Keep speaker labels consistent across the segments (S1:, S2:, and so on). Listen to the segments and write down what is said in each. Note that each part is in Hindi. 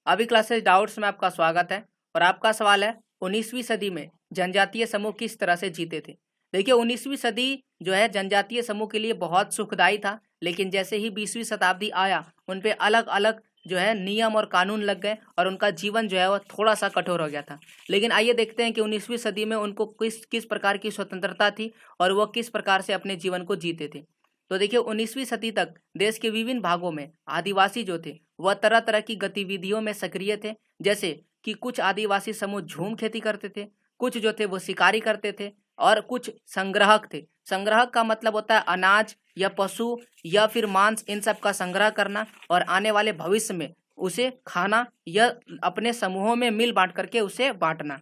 S1: अभी क्लासेस डाउट्स में आपका स्वागत है। और आपका सवाल है 19वीं सदी में जनजातीय समूह किस तरह से जीते थे। देखिए 19वीं सदी जो है जनजातीय समूह के लिए बहुत सुखदायी था, लेकिन जैसे ही 20वीं शताब्दी आया उन पे अलग अलग जो है नियम और कानून लग गए और उनका जीवन जो है वो थोड़ा सा कठोर हो गया था। लेकिन आइए देखते हैं कि 19वीं सदी में उनको किस किस प्रकार की स्वतंत्रता थी और वो किस प्रकार से अपने जीवन को जीते थे। तो देखिए 19वीं सदी तक देश के विभिन्न भागों में आदिवासी जो थे वह तरह तरह की गतिविधियों में सक्रिय थे। जैसे कि कुछ आदिवासी समूह झूम खेती करते थे, कुछ जो थे वो शिकारी करते थे और कुछ संग्राहक थे। संग्राहक का मतलब होता है अनाज या पशु या फिर मांस, इन सब का संग्रह करना और आने वाले भविष्य में उसे खाना या अपने समूहों में मिल बांट करके उसे बांटना।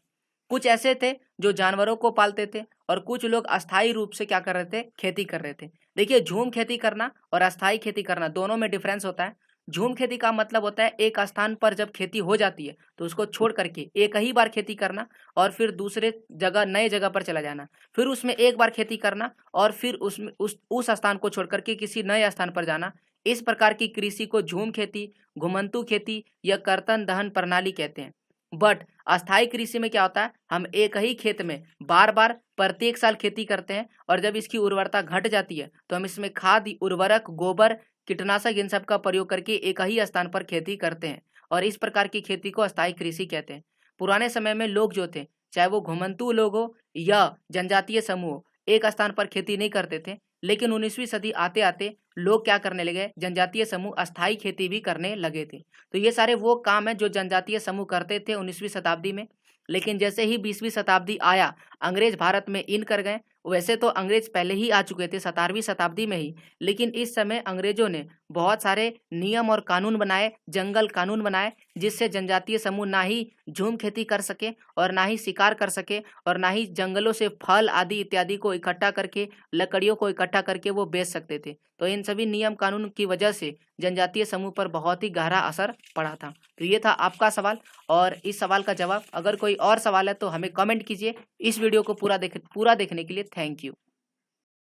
S1: कुछ ऐसे थे जो जानवरों को पालते थे और कुछ लोग अस्थायी रूप से क्या कर रहे थे, खेती कर रहे थे। देखिए झूम खेती करना और अस्थायी खेती करना दोनों में डिफरेंस होता है। झूम खेती का मतलब होता है एक स्थान पर जब खेती हो जाती है तो उसको छोड़ करके एक ही बार खेती करना और फिर दूसरे जगह नए जगह पर चला जाना, फिर उसमें एक बार खेती करना और फिर उसमें उस स्थान को छोड़ करके किसी नए स्थान पर जाना। इस प्रकार की कृषि को झूम खेती, घुमंतू खेती या कर्तन दहन प्रणाली कहते हैं। बट अस्थायी कृषि में क्या होता है, हम एक ही खेत में बार बार प्रत्येक साल खेती करते हैं और जब इसकी उर्वरता घट जाती है तो हम इसमें खाद, उर्वरक, गोबर, कीटनाशक इन सब का प्रयोग करके एक ही स्थान पर खेती करते हैं और इस प्रकार की खेती को अस्थायी कृषि कहते हैं। पुराने समय में लोग जो थे, चाहे वो घुमंतू लोग हो या जनजातीय समूह, एक स्थान पर खेती नहीं करते थे। लेकिन 19वीं सदी आते आते लोग क्या करने लगे, जनजातीय समूह अस्थायी खेती भी करने लगे थे। तो ये सारे वो काम है जो जनजातीय समूह करते थे 19वीं शताब्दी में। लेकिन जैसे ही 20वीं शताब्दी आया, अंग्रेज भारत में इन कर गए। वैसे तो अंग्रेज पहले ही आ चुके थे 17वीं शताब्दी में ही, लेकिन इस समय अंग्रेजों ने बहुत सारे नियम और कानून बनाए, जंगल कानून बनाए, जिससे जनजातीय समूह ना ही झूम खेती कर सके और ना ही शिकार कर सके और ना ही जंगलों से फल आदि इत्यादि को इकट्ठा करके, लकड़ियों को इकट्ठा करके वो बेच सकते थे। तो इन सभी नियम कानून की वजह से जनजातीय समूह पर बहुत ही गहरा असर पड़ा था। तो ये था आपका सवाल और इस सवाल का जवाब। अगर कोई और सवाल है तो हमें कमेंट कीजिए। इस वीडियो को पूरा देखने के लिए थैंक यू।